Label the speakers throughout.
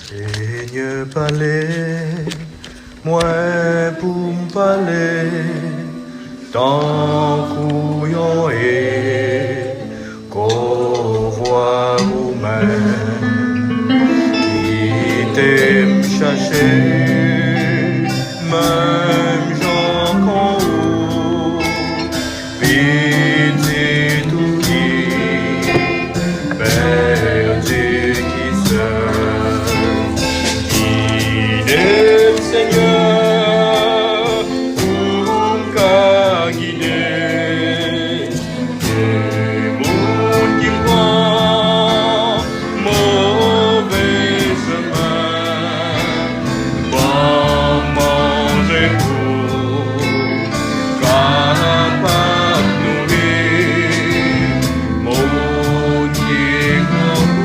Speaker 1: Seigneur, parler, moi pour me parler, tant couillon et qu'on voit vous-même, qui t'aime chercher, même gens qu'en haut, pitié tout qui, perdu qui seul, qui aime Seigneur, pour qu'à guider, des mots qui prend mauvais chemin, bon manger pour, capable nourrir, maudit comme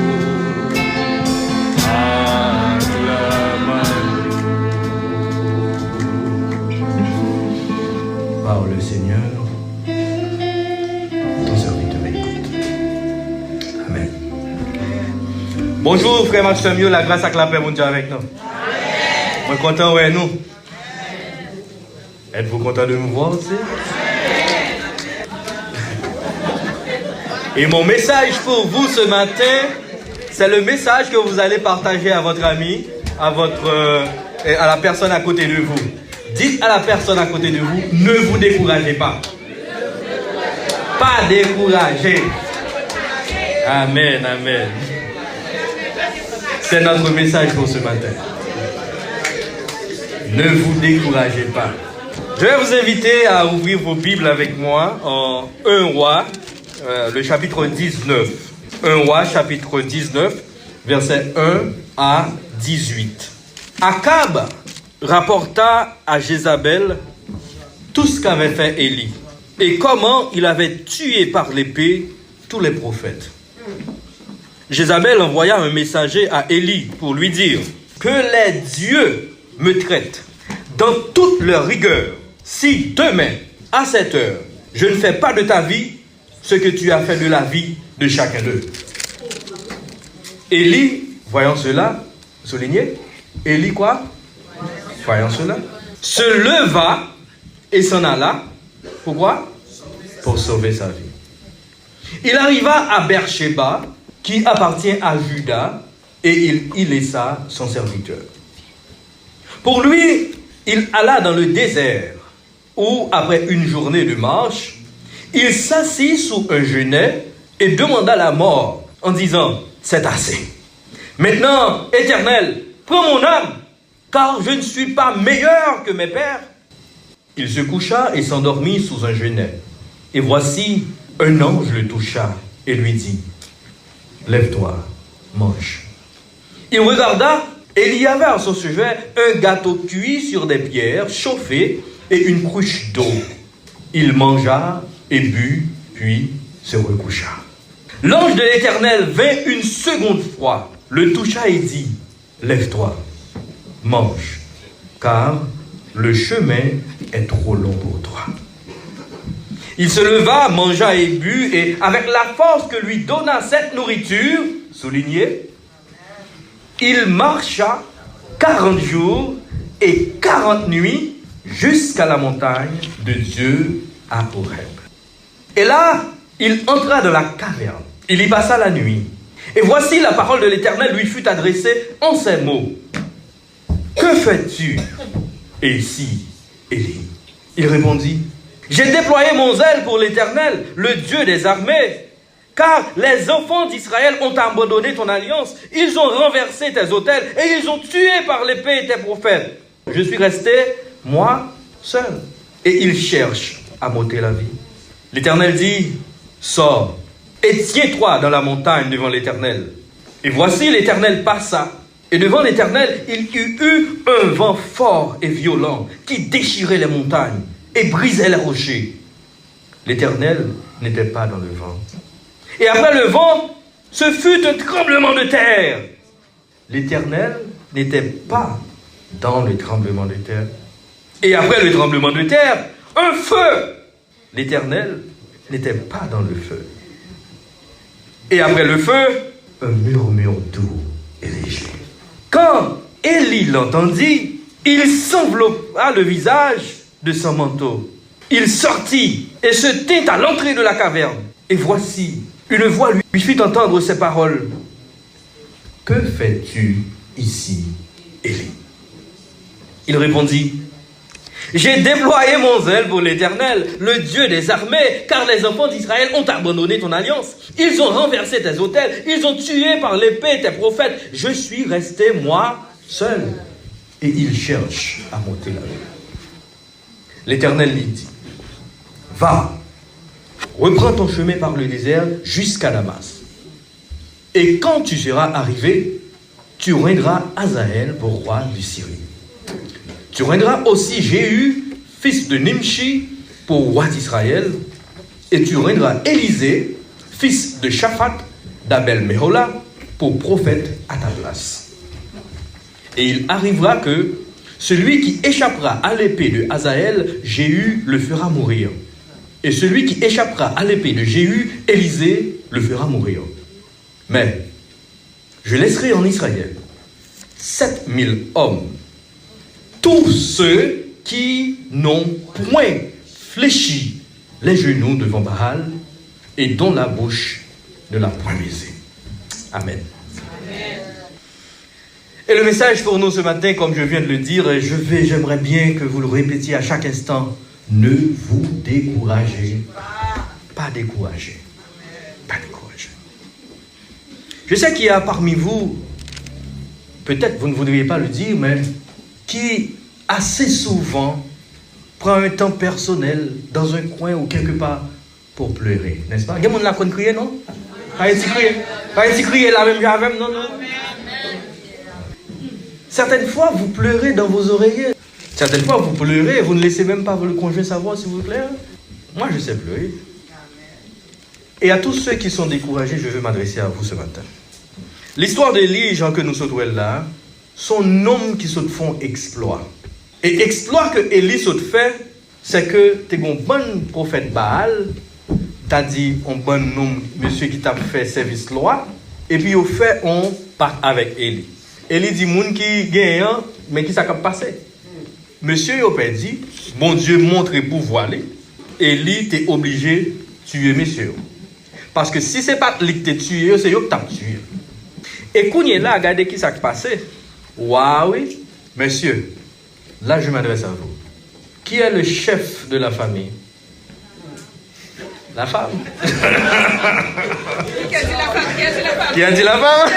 Speaker 1: par le Seigneur, ton serviteur écoute. Amen. Bonjour frère Maximio, la grâce et la paix, mon Dieu avec nous. Amen. Moi content, ouais, nous. Êtes-vous content de me voir aussi? Et mon message pour vous ce matin, c'est le message que vous allez partager à votre ami, à la personne à côté de vous. Dites à la personne à côté de vous, ne vous découragez pas. Pas découragé. Amen, amen. C'est notre message pour ce matin. Ne vous découragez pas. Je vais vous inviter à ouvrir vos Bibles avec moi en 1 Roi, le chapitre 19. 1 Roi, chapitre 19, versets 1 à 18. Akab rapporta à Jézabel tout ce qu'avait fait Élie et comment il avait tué par l'épée tous les prophètes. Jézabel envoya un messager à Élie pour lui dire que les dieux me traitent dans toute leur rigueur si demain, à cette heure, je ne fais pas de ta vie ce que tu as fait de la vie de chacun d'eux. Élie, voyant cela, soulignez, Élie quoi? Voyant cela, se leva et s'en alla. Pourquoi? Pour sauver sa vie. Il arriva à Beersheba, qui appartient à Juda, et il y laissa son serviteur. Pour lui, il alla dans le désert, où, après une journée de marche, il s'assit sous un genêt et demanda la mort, en disant, c'est assez. Maintenant, Éternel, prends mon âme, car je ne suis pas meilleur que mes pères. Il se coucha et s'endormit sous un genêt. Et voici, un ange le toucha et lui dit, lève-toi, mange. Il regarda et il y avait à son sujet un gâteau cuit sur des pierres chauffées et une cruche d'eau. Il mangea et but, puis se recoucha. L'ange de l'Éternel vint une seconde fois, le toucha et dit, lève-toi, mange, car le chemin est trop long pour toi. Il se leva, mangea et but, et avec la force que lui donna cette nourriture, soulignez, il marcha 40 jours et 40 nuits jusqu'à la montagne de Dieu à Horeb. Et là, il entra dans la caverne. Il y passa la nuit. Et voici la parole de l'Éternel lui fut adressée en ces mots. Que fais-tu ici, Élie? Il répondit, j'ai déployé mon zèle pour l'Éternel, le Dieu des armées, car les enfants d'Israël ont abandonné ton alliance, ils ont renversé tes autels et ils ont tué par l'épée tes prophètes. Je suis resté, moi, seul, et ils cherchent à m'ôter la vie. L'Éternel dit, sors et tiens-toi dans la montagne devant l'Éternel. Et voici l'Éternel passa, et devant l'Éternel, il y eut un vent fort et violent qui déchirait les montagnes et brisait les rochers. L'Éternel n'était pas dans le vent. Et après le vent, ce fut un tremblement de terre. L'Éternel n'était pas dans le tremblement de terre. Et après le tremblement de terre, un feu. L'Éternel n'était pas dans le feu. Et après le feu, un murmure doux et léger. Quand Élie l'entendit, il s'enveloppa le visage de son manteau. Il sortit et se tint à l'entrée de la caverne. Et voici, une voix lui fit entendre ces paroles. « Que fais-tu ici, Élie ?» Il répondit, « J'ai déployé mon zèle pour l'Éternel, le Dieu des armées, car les enfants d'Israël ont abandonné ton alliance. Ils ont renversé tes autels, ils ont tué par l'épée tes prophètes. Je suis resté, moi, seul. » Et il cherche à monter la rue. L'Éternel lui dit, « Va, reprends ton chemin par le désert jusqu'à Damas. Et quand tu seras arrivé, tu oindras Hazaël pour roi du Syrie. Tu oindras aussi Jéhu, fils de Nimshi, pour roi d'Israël, et tu oindras Élisée, fils de Shaphat, d'Abel-Méhola, pour prophète à ta place. Et il arrivera que celui qui échappera à l'épée de Hazaël, Jéhu le fera mourir. Et celui qui échappera à l'épée de Jéhu, Élisée le fera mourir. Mais je laisserai en Israël 7000 hommes, tous ceux qui n'ont point fléchi les genoux devant Baal et dont la bouche ne l'a point baisé. Amen. Amen. Et le message pour nous ce matin, comme je viens de le dire, j'aimerais bien que vous le répétiez à chaque instant. Ne vous découragez pas. Découragez. Pas découragez. Je sais qu'il y a parmi vous, peut-être vous ne voudriez pas le dire, mais qui assez souvent prend un temps personnel dans un coin ou quelque part pour pleurer, n'est-ce pas? Il y a des gens qui crier, non? Pas crier la même chose, non? Certaines fois, vous pleurez dans vos oreillers. Certaines fois, vous pleurez et vous ne laissez même pas votre conjoint savoir s'il vous plaît. Moi, je sais pleurer. Et à tous ceux qui sont découragés, je veux m'adresser à vous ce matin. L'histoire d'Élie, Jean que nous sautons là, son homme qui se font exploit. Et exploit que Élie se fait, c'est que tu es un bon prophète Baal, tu as dit un bon homme, monsieur qui t'a fait service loi, et puis au fait, on part avec Élie. Élie dit, moun qui gagne, mais qui s'est passé. Monsieur il dit, bon Dieu montre pouvoir. Élie, tu es obligé de tuer monsieur. Parce que si ce n'est pas lui qui t'a tué, c'est lui qui t'a tué. Et quand il est là, regardez qui s'est passé. Waouh, monsieur, là je m'adresse à vous. Qui est le chef de la famille? La femme. Qui a dit la femme?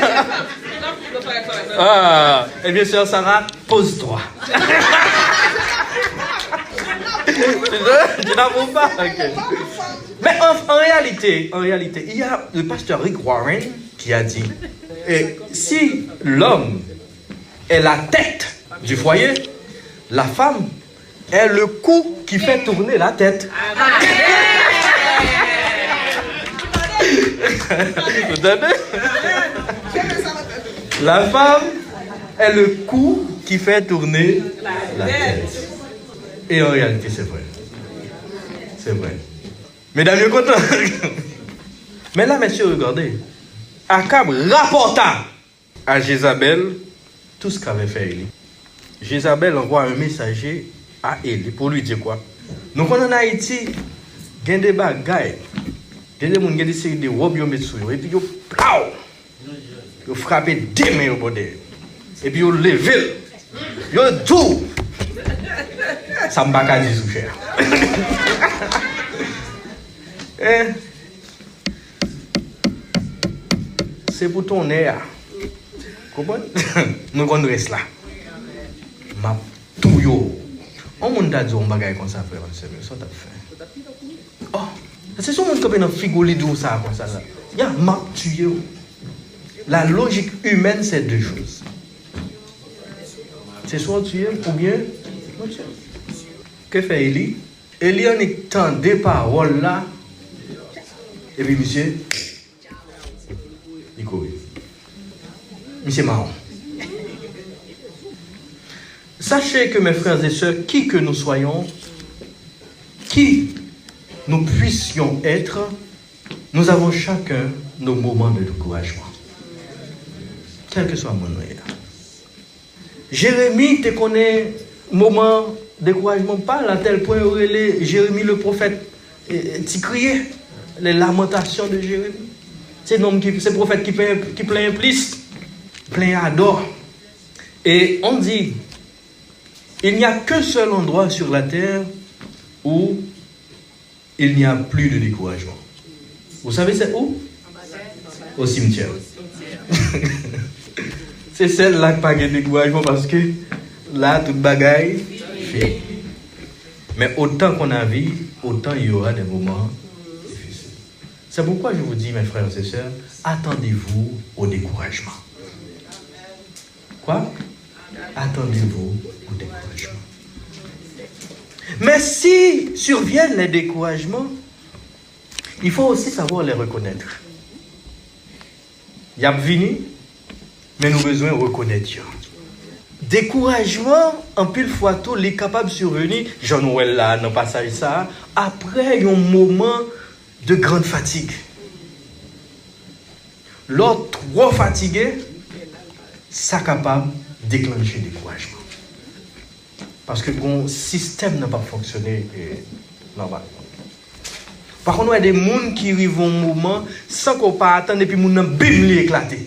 Speaker 1: Ah, eh bien, sœur Sarah, pose-toi. Tu n'avoues pas? Okay. Mais en réalité, il y a le pasteur Rick Warren qui a dit, si l'homme est la tête du foyer, la femme est le cou qui fait tourner la tête. Vous entendez? La femme est le cou qui fait tourner la tête. Et en réalité, c'est vrai. C'est vrai. Mesdames, je content. Mais là, messieurs, regardez. Akab rapporta à Jézabel tout ce qu'avait fait Élie. Jézabel envoie un messager à Élie pour lui dire quoi? Nous, en Haïti, il y a des bagailles. Il y a des gens qui décident de robes et puis ils ils frappent des mains au bordel. Et puis ils lèvent. Ils tout. Ça ne m'a pas dit sous cher. C'est pour ton air. Comprenez? Nous connaissons là. Ma tout yo. On m'a dit un bagage comme ça, frère. C'est ça que tu as fait. Oh, c'est ce monde qui a figuré de ça comme ça. Il y a ma tué. La logique humaine, c'est deux choses. C'est soit tuer ou bien non tuer. Que fait Élie? Élie en étant des paroles là. Et puis, monsieur, il court. Monsieur marron. Sachez que mes frères et sœurs, qui que nous soyons, qui nous puissions être, nous avons chacun nos moments de découragement. Quel que soit mon nom. Jérémie te connaît moment découragement pas à tel point où Jérémie le prophète tu criais les lamentations de Jérémie. C'est ce prophète qui plein plus, plein adore. Et on dit, il n'y a qu'un seul endroit sur la terre où il n'y a plus de découragement. Vous savez c'est où? Au cimetière. C'est celle-là qui n'a pas de découragement parce que là, toute bagaille fait. Mais autant qu'on a vie, autant il y aura des moments difficiles. C'est pourquoi je vous dis, mes frères et sœurs, attendez-vous au découragement. Quoi? Attendez-vous au découragement. Mais si surviennent les découragements, il faut aussi savoir les reconnaître. Il y a venu, mais nous avons besoin de reconnaître. Découragement, en pile fois tout, les capables de survenir, Jean-Noël là, dans le passage ça, après un moment de grande fatigue. L'autre trop fatigué, ça capable de déclencher découragement. Parce que le système n'a pas fonctionné normalement. Par contre, il y a des gens qui arrivent un moment sans qu'on pas attendre et puis les gens bim les éclater.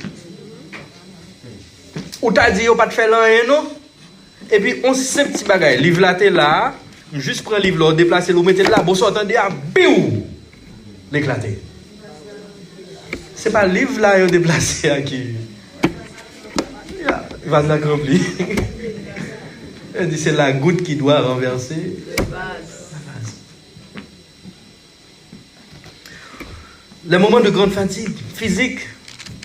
Speaker 1: Ou t'as dit, on pas te faire rien, non? Et puis, on sait petit bagage. Livre là, t'es là, juste prendre le livre là, déplacer le mettez là, bon, ça attendez à biou, l'éclater. C'est pas le livre là, il déplacé à qui? Il va se remplir. Elle dit, c'est la goutte qui doit renverser la vase. Les moments de grande fatigue physique,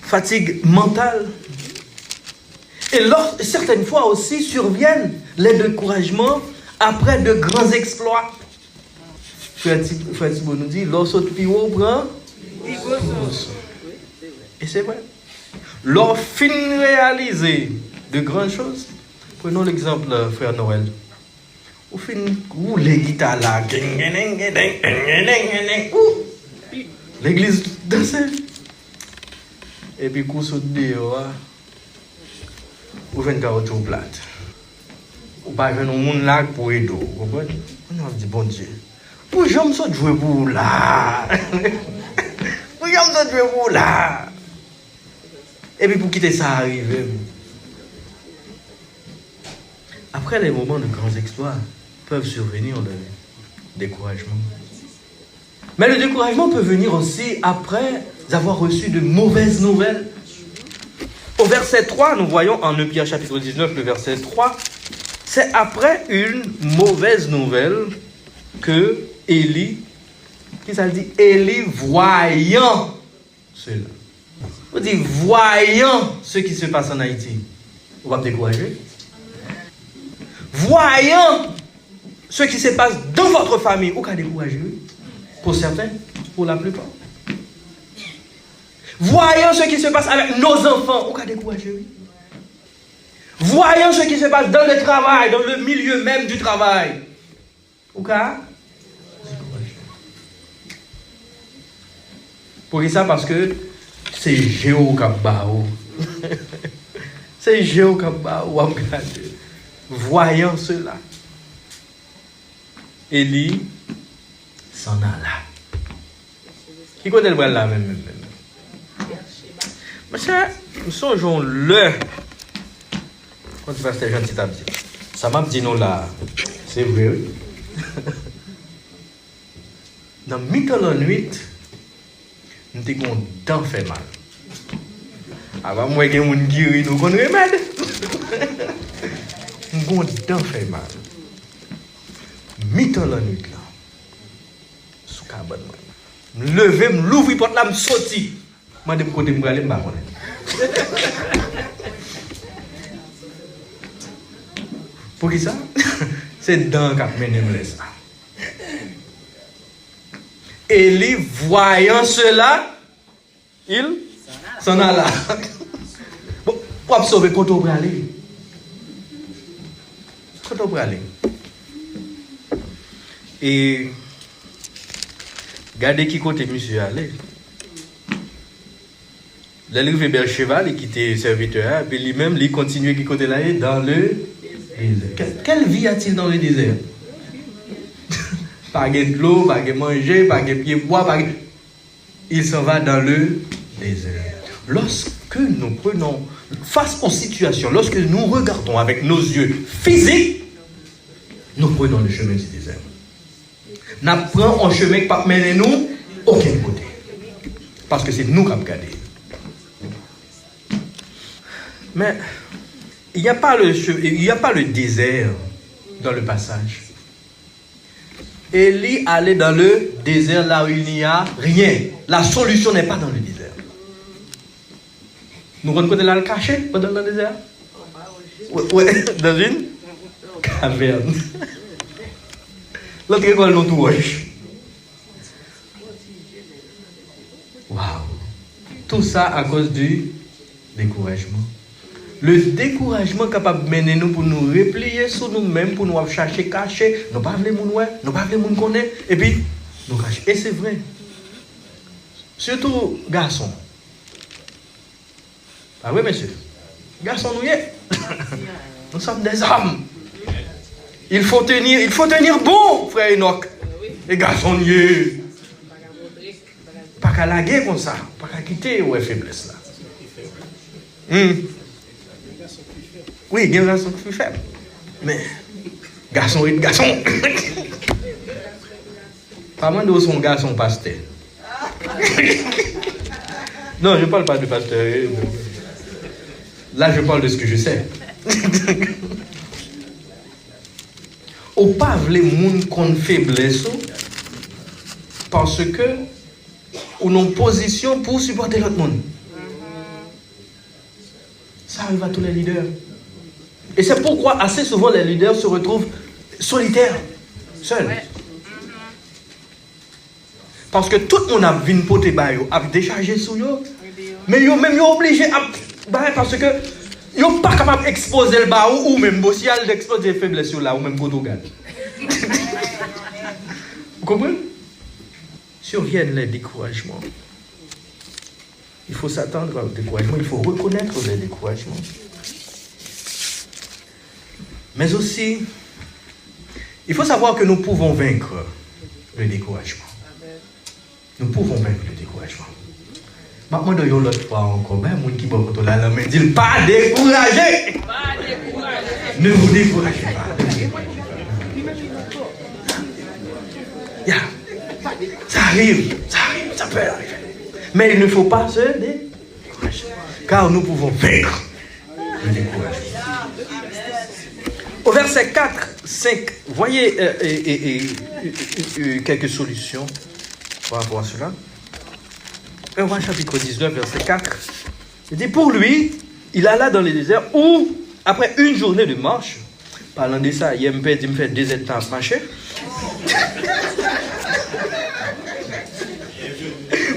Speaker 1: fatigue mentale. Et certaines fois aussi surviennent les découragements après de grands exploits. Frère Thibault nous dit, lorsque tu prend, et c'est vrai. Lorsque fin réaliser de grandes choses, prenons l'exemple, frère Noël. Au fin, où les guitares là, l'église dansait. Et puis, coup saute dehors. Ou fait une carotte plate. Ou pas faire un monde là pour aider. Vous comprenez? On a dit, bon Dieu. Pour j'aime ça jouer pour là. Pour j'aime ça jouer pour là. Et puis pour quitter ça arrive. Après les moments de grands exploits, peuvent survenir le découragement. Mais le découragement peut venir aussi après avoir reçu de mauvaises nouvelles. Au verset 3, nous voyons en 1 Pierre chapitre 19, le verset 3, c'est après une mauvaise nouvelle que Élie, qui ça dit? Élie voyant cela. On dit voyant ce qui se passe en Haïti. On va me décourager. Voyant ce qui se passe dans votre famille. On va décourager. Pour certains, pour la plupart. Voyant ce qui se passe avec nos enfants, on va décourager. Voyant ce qui se passe dans le travail, dans le milieu même du travail, on va décourager. Pour ça, parce que c'est Géo Kabao. C'est Géo Kabao. Voyant cela, Élie s'en alla. Qui connaît le là même? Monsieur, nous songeons le. Quand tu vas faire gentil, ça m'a dit non là. C'est vrai, oui. Dans le mi-temps de la nuit, nous avons dents fait mal. Avant moi, il y a un guéri, nous avons remède. Nous avons dents fait mal. Mi-temps de la nuit là. Sous cabane. Je me lever, je l'ouvre, porte là, je sorti. Je me dis, je vais aller, je vais pour qui ça? C'est dans le cap mené ça. Élie, voyant cela, il s'en alla. Bon, pour sauver, quand on peut aller. Quand on peut aller. Et regardez qui côté monsieur allait. l'arrivée Bercheval, il quittait serviteur, puis lui-même, il continuait qui côté là, dans le désert. Quelle vie a-t-il dans le désert? Pas de l'eau, pas de manger, pas de pied bois, pas de... Il s'en va dans le désert. Lorsque nous prenons, face aux situations, lorsque nous regardons avec nos yeux physiques, nous prenons le chemin du désert. Nous prenons un chemin qui ne peut mener nous aucun côté. Parce que c'est nous qui avons regardé. Mais il n'y a pas le désert dans le passage. Élie allait dans le désert là où il n'y a rien. La solution n'est pas dans le désert. Nous rencontrons là le cachet pendant le désert. Oui, dans une caverne. L'autre école nous touche. Waouh! Tout ça à cause du découragement. Le découragement capable de mener nous pour nous replier sur nous-mêmes, pour nous chercher cacher, nous ne pas voulons nous, nous pas voulons nous connaître, et puis nous cacher. Et c'est vrai. Surtout garçons. Ah oui, monsieur. Garçons, nous y est. Nous sommes des hommes. Il faut tenir bon, frère Enoch. Et garçons, nous y est. Pas qu'à laguer comme ça. Pas qu'à quitter où est faiblesse là. Oui, il y a un garçon plus faible. Mais, garçon est garçon. Pas moins de son garçon pasteur. Non, je ne parle pas de pasteur. Là, je parle de ce que je sais. Ou pas les gens qu'on faiblesse parce que ou non position pour supporter l'autre monde. Ça arrive à tous les leaders. Et c'est pourquoi assez souvent les leaders se retrouvent solitaires, seuls. Parce que tout le monde a vu une pote a déchargé sur eux. Mais ils même obligés à parce que ils sont pas capables d'exposer le bas ou même si ils d'exposer les faiblesses là ou même quand on gagne. Vous comprenez? Surviennent les découragements. Il faut s'attendre au découragement, il faut reconnaître les découragements. Mais aussi, il faut savoir que nous pouvons vaincre le découragement. Nous pouvons vaincre le découragement. Maintenant, de l'autre fois encore, ben, mon qui boit la main dit pas décourager. Ne vous découragez pas. Yeah. Ça arrive, ça peut arriver. Mais il ne faut pas se décourager. Car nous pouvons vaincre le découragement. Au verset 4, 5, voyez quelques solutions par rapport à cela. 1 Roi chapitre 19, verset 4. Il dit, pour lui, il alla dans le désert où, après une journée de marche, parlant de ça, il me fait 2 états à marcher.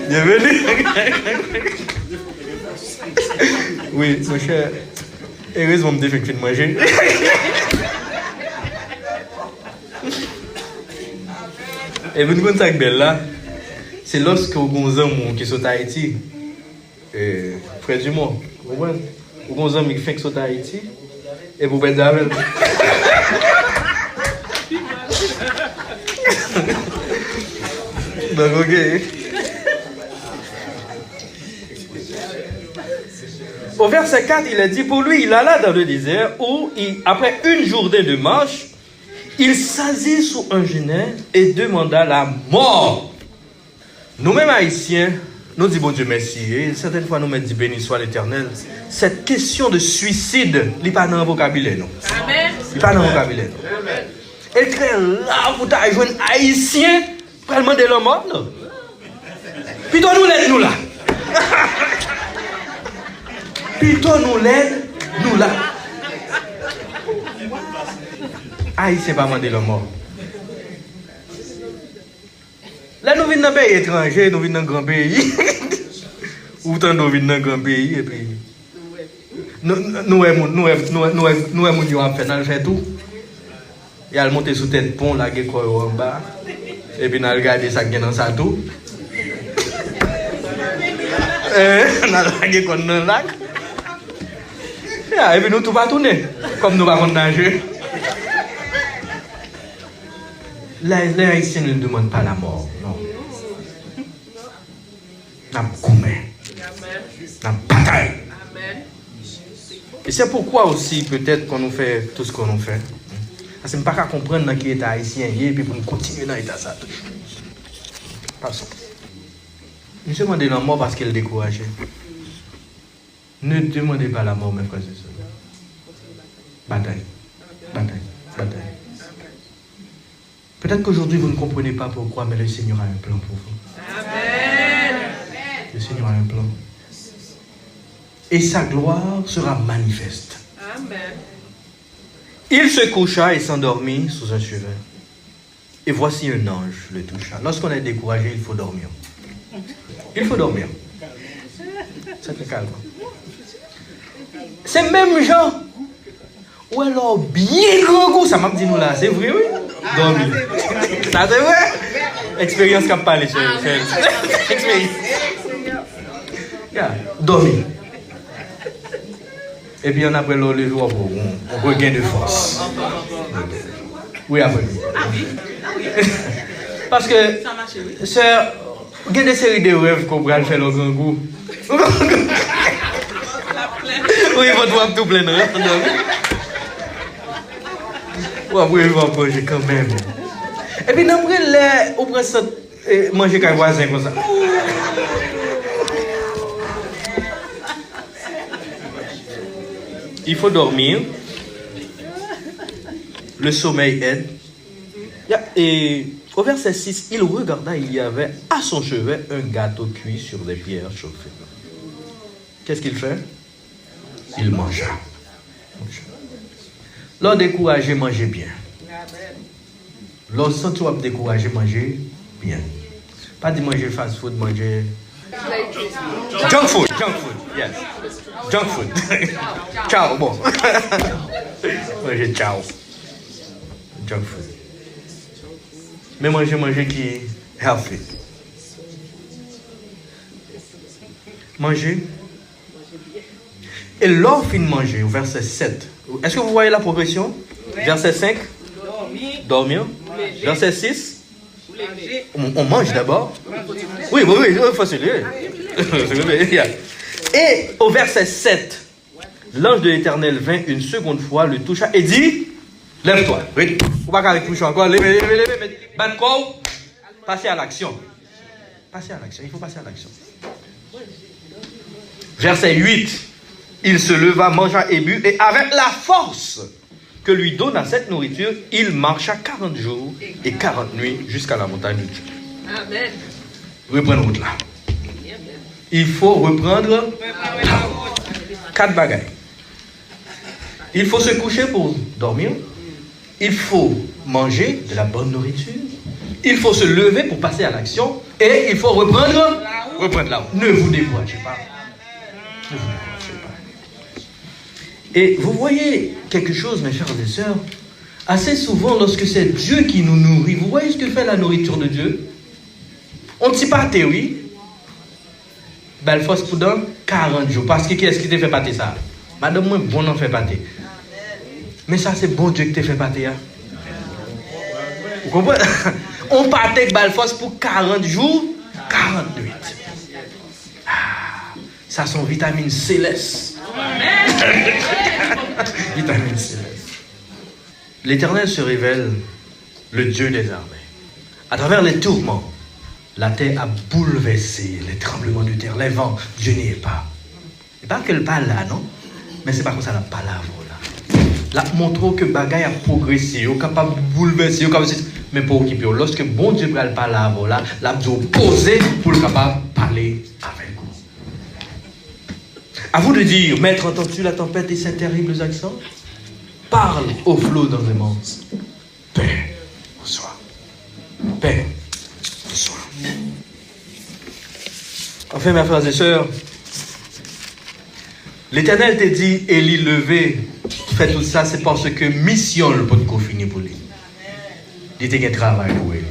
Speaker 1: Bienvenue. Oui, mon cher. Heureusement, je me fait de manger. Et vous nous contactez belle là. C'est lorsque vous avez un qui sont à Haïti, frère du monde, vous voyez, vous avez un qui fait que sont à Haïti, et vous faites avec. Donc, ok. Au verset 4, il a dit, pour lui, il alla dans le désert où, après une journée de marche, il s'assit sous un genêt et demanda la mort. Nous-mêmes haïtiens, nous disons bon Dieu merci. Et certaines fois, nous disons béni soit l'Éternel. Cette question de suicide, il n'est pas dans le vocabulaire. Amen. Il n'est pas dans le vocabulaire. Et très là, vous avez joué un haïtien pour demander la mort. Plutôt nous l'aide, nous là. Plutôt nous l'aide, nous là. Haïtien pas demander la mort. Là, nous venons dans un pays étranger, nous venons dans un grand pays. Ou tant nous venons dans un grand pays, et puis. Nous avons fait tout. Il a monté sous tête pont, là, il y a en bas. Et puis, nous avons regardé ça qui est dans sa tout. On a lagué comme dans le lac. Et puis nous tout pas tourner. Comme nous pas nager. Les Haïtiens ne demandent pas la mort, non. N'a commet. N'a bataille. Et c'est pourquoi aussi peut-être qu'on nous fait tout ce qu'on nous fait. Parce que je ne peux pas comprendre dans qui est haïtien et puis pour nous continuer dans l'état ça. Passons. Monsieur demande la mort parce qu'elle est découragée. Ne demandez pas la mort, mes frères et sœurs. Bataille. Bataille. Bataille. Peut-être qu'aujourd'hui vous ne comprenez pas pourquoi, mais le Seigneur a un plan pour vous. Amen. Le Seigneur a un plan. Et sa gloire sera manifeste. Amen. Il se coucha et s'endormit sous un chevet. Et voici un ange le toucha. Lorsqu'on est découragé, il faut dormir. Il faut dormir. C'est calme. C'est même gens. Ou alors bien grand goût, ça m'a dit nous là. C'est vrai, oui? Dormir. Ça c'est vrai? Expérience qui a parlé. Expérience. Dormir. Et puis on a pris le jour pour un regain de force. Oui, après. Parce que c'est il y a des séries de rêves qu'on va faire le grand goût. Oui, votre voix tout plein. Oui, après, il va manger quand même. Et puis après, on prend ça, manger qu'un voisin comme ça. Il faut dormir. Le sommeil aide. Et au verset 6, il regarda, il y avait à son chevet un gâteau cuit sur des pierres chauffées. Qu'est-ce qu'il fait? Il mangea. L'on découragé, mangez bien. L'on sent tout découragé, mangez bien. Pas de manger fast food, manger. Junk food, yes. Junk food. Ciao, bon. Manger ciao. Junk food. Mais manger qui est healthy. Manger. Et l'or fin de manger, au verset 7. Est-ce que vous voyez la progression? Verset 5. Dormir. Verset 6. On mange d'abord. Oui, il faut se lever. Et au verset 7, l'ange de l'Éternel vint une seconde fois, le toucha et dit, lève-toi. Il ne faut pas qu'avec toucher encore. Lève. Bat corps. Passez à l'action. Passez à l'action. Il faut passer à l'action. Verset 8. Il se leva, mangea et but, et avec la force que lui donna cette nourriture, il marcha 40 jours et 40 nuits jusqu'à la montagne de Dieu. Amen. Reprendre route là. Il faut reprendre la route. 4 bagailles. Il faut se coucher pour dormir. Il faut manger de la bonne nourriture. Il faut se lever pour passer à l'action. Et il faut reprendre la route. Ne vous découragez pas. Ne vous découragez pas. Et vous voyez quelque chose, mes frères et sœurs, assez souvent lorsque c'est Dieu qui nous nourrit, vous voyez ce que fait la nourriture de Dieu? On ne dit pas oui. Belle force pour dans 40 jours. Parce que qui est-ce qui te fait pâter ça? Madame, moi, bon, on fait pâter. Mais ça, c'est bon Dieu qui te fait pâter. Hein? Vous comprenez? On partait avec belle force pour 40 jours, 40 nuits. Ah, ça, sont vitamines célestes. Vitamine céleste. L'Éternel se révèle le Dieu des armées. À travers les tourments, la terre a bouleversé, les tremblements de terre, les vents, Dieu n'y est pas. C'est pas qu'elle parle là, non? Mais c'est pas comme ça la palabre là. Là, montrons que bagaille a progressé, est capable de bouleverser, mais pour occuper. Lorsque bon Dieu parle palabre là, l'a posé pour le capable de parler avec vous. À vous de dire, maître, entends-tu la tempête et ses terribles accents? Parle au flot dans les monts. Paix, bonsoir. Paix, bonsoir. Enfin, mes frères et sœurs, l'Éternel te dit, Élie, levé, fait tout ça, c'est parce que mission le pot de finir pour lui. Il était un travail pour Élie.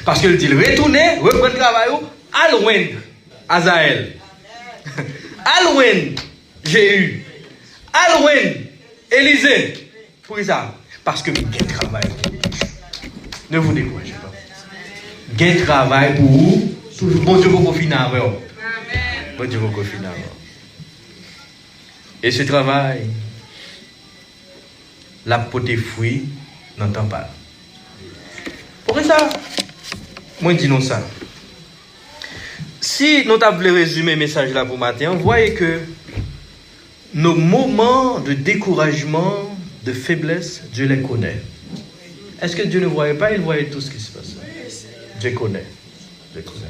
Speaker 1: Parce qu'il dit, retournez, reprendre le travail, à loin, Azaël. Alwen, Jéhu. Alwen, Élisée. Pour ça. Parce que quel travail. Ne vous découragez pas. Quel travail pour vous. Bon Dieu vous finir avec vous. Bon Dieu vous finir avec vous. Et ce travail, la pote fruit, n'entend pas. Pour ça, moi je dis non ça. Si nous avons résumé le message là pour matin, vous voyez que nos moments de découragement, de faiblesse, Dieu les connaît. Est-ce que Dieu ne voyait pas? Il voyait tout ce qui se passe. Dieu connaît. Dieu connaît.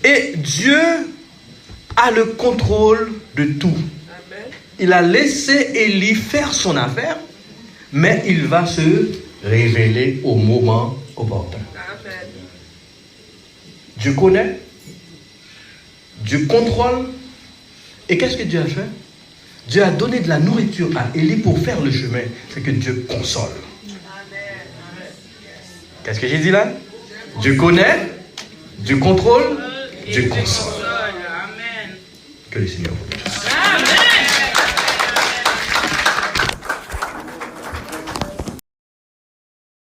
Speaker 1: Et Dieu a le contrôle de tout. Il a laissé Élie faire son affaire, mais il va se révéler au moment opportun. Dieu connaît, Dieu contrôle. Et qu'est-ce que Dieu a fait? Dieu a donné de la nourriture à Élie pour faire le chemin. C'est que Dieu console. Qu'est-ce que j'ai dit là? Dieu connaît, Dieu contrôle, Dieu console. Que le Seigneur vous bénisse.